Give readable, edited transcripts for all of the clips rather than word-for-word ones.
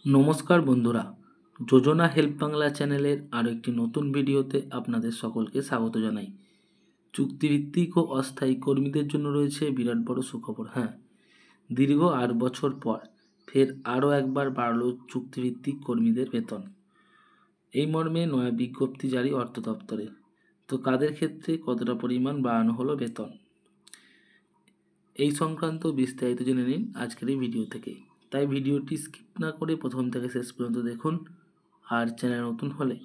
নমস্কার বন্ধুরা, যোজনা হেল্প বাংলা চ্যানেলের আরও একটি নতুন ভিডিওতে আপনাদের সকলকে স্বাগত জানাই। চুক্তিভিত্তিক ও অস্থায়ী কর্মীদের জন্য রয়েছে বিরাট বড় সুখবর। হ্যাঁ, দীর্ঘ 8 বছর পর ফের আরও একবার বাড়ল চুক্তিভিত্তিক কর্মীদের বেতন। এই মর্মে নয়া বিজ্ঞপ্তি জারি অর্থ দপ্তরে। তো কাদের ক্ষেত্রে কতটা পরিমাণ বাড়ানো হলো বেতন, এই সংক্রান্ত বিস্তারিত জেনে নিন আজকের এই ভিডিও থেকে। তাই ভিডিওটি স্কিপ না করে প্রথম থেকে শেষ পর্যন্ত দেখুন। আর চ্যানেল নতুন হলে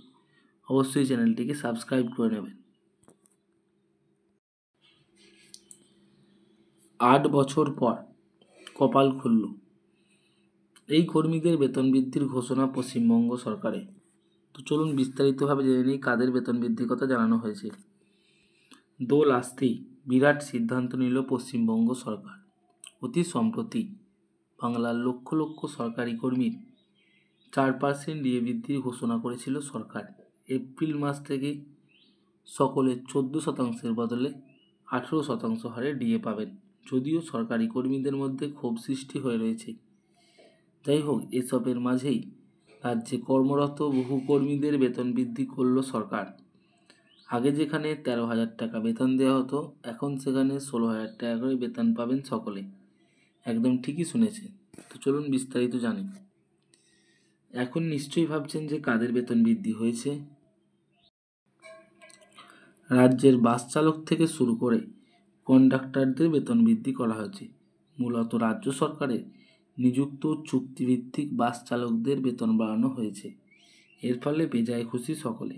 অবশ্যই চ্যানেলটিকে সাবস্ক্রাইব করে নেবেন। 8 বছর পর কপাল খুলল। এই কর্মীদের বেতন বৃদ্ধির ঘোষণা পশ্চিমবঙ্গ সরকারের। তো চলুন বিস্তারিতভাবে জেনে নিই কাদের বেতন বৃদ্ধির কথা জানানো হয়েছে। দোল আসতেই বিরাট সিদ্ধান্ত নিল পশ্চিমবঙ্গ সরকার। অতি সম্প্রতি বাংলার লক্ষ লক্ষ সরকারি কর্মীর 4% ডিএ বৃদ্ধির ঘোষণা করেছিল সরকার। এপ্রিল মাস থেকে সকলে 14% বদলে 18% হারে ডিএ পাবেন। যদিও সরকারি কর্মীদের মধ্যে ক্ষোভ সৃষ্টি হয়ে রয়েছে। যাই হোক, এসবের মাঝেই রাজ্যে কর্মরত বহু কর্মীদের বেতন বৃদ্ধি করল সরকার। আগে যেখানে 13,000 টাকা বেতন দেওয়া হতো, এখন সেখানে 16,000 টাকা করে বেতন পাবেন সকলে। একদম ঠিকই শুনেছেন। তো চলুন বিস্তারিত জানি। এখন নিশ্চয়ই ভাবছেন যে কাদের বেতন বৃদ্ধি হয়েছে। রাজ্যের বাস চালক থেকে শুরু করে কন্ডাক্টরদের বেতন বৃদ্ধি করা হয়েছে। মূলত রাজ্য সরকারের নিযুক্ত চুক্তিভিত্তিক বাস চালকদের বেতন বাড়ানো হয়েছে। এর ফলে বেজায় খুশি সকলে।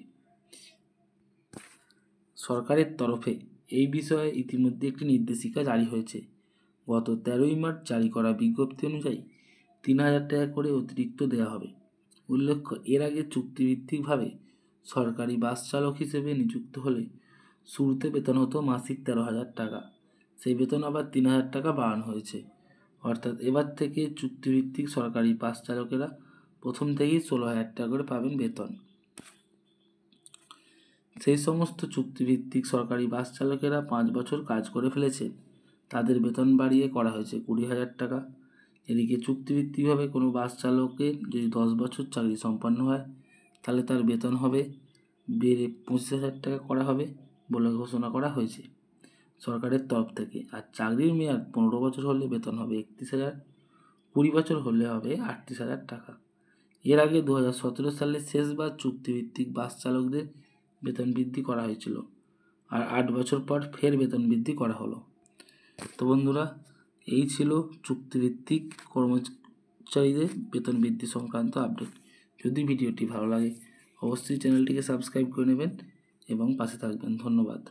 সরকারের তরফে এই বিষয়ে ইতিমধ্যে একটি নির্দেশিকা জারি হয়েছে। গত 13ই মার্চ জারি করা বিজ্ঞপ্তি অনুযায়ী 3,000 টাকা করে অতিরিক্ত দেওয়া হবে। উল্লেখ্য, এর আগে চুক্তিভিত্তিকভাবে সরকারি বাস চালক হিসেবে নিযুক্ত হলে শুরুতে বেতন হতো মাসিক 13,000 টাকা। সেই বেতন আবার 3,000 টাকা বাড়ানো হয়েছে। অর্থাৎ এবার থেকে চুক্তিভিত্তিক সরকারি বাস চালকেরা প্রথম থেকেই 16,000 টাকা করে পাবেন বেতন। সেই সমস্ত চুক্তিভিত্তিক সরকারি বাস চালকেরা 5 বছর কাজ করে ফেলেছে, তাদের বেতন বাড়িয়ে করা হয়েছে 20,000 টাকা। এদিকে চুক্তিভিত্তিকভাবে কোনো বাস চালকের যদি 10 বছর চাকরি সম্পন্ন হয়, তাহলে তার বেতন হবে বেড়ে 25,000 টাকা করা হবে বলে ঘোষণা করা হয়েছে সরকারের তরফ থেকে। আর চাকরির মেয়াদ 15 বছর হলে বেতন হবে 31,000, 20 বছর হলে হবে 38,000 টাকা। এর আগে 2017 সালে শেষবার চুক্তিভিত্তিক বাস চালকদের বেতন বৃদ্ধি করা হয়েছিল। আর 8 বছর পর ফের বেতন বৃদ্ধি করা হলো। তো বন্ধুরা, এই ছিল চুক্তিভিত্তিক কর্মচারীদের বেতন বৃদ্ধি সংক্রান্ত আপডেট। যদি ভিডিওটি ভালো লাগে অবশ্যই চ্যানেলটিকে সাবস্ক্রাইব করে নেবেন এবং পাশে থাকবেন। ধন্যবাদ।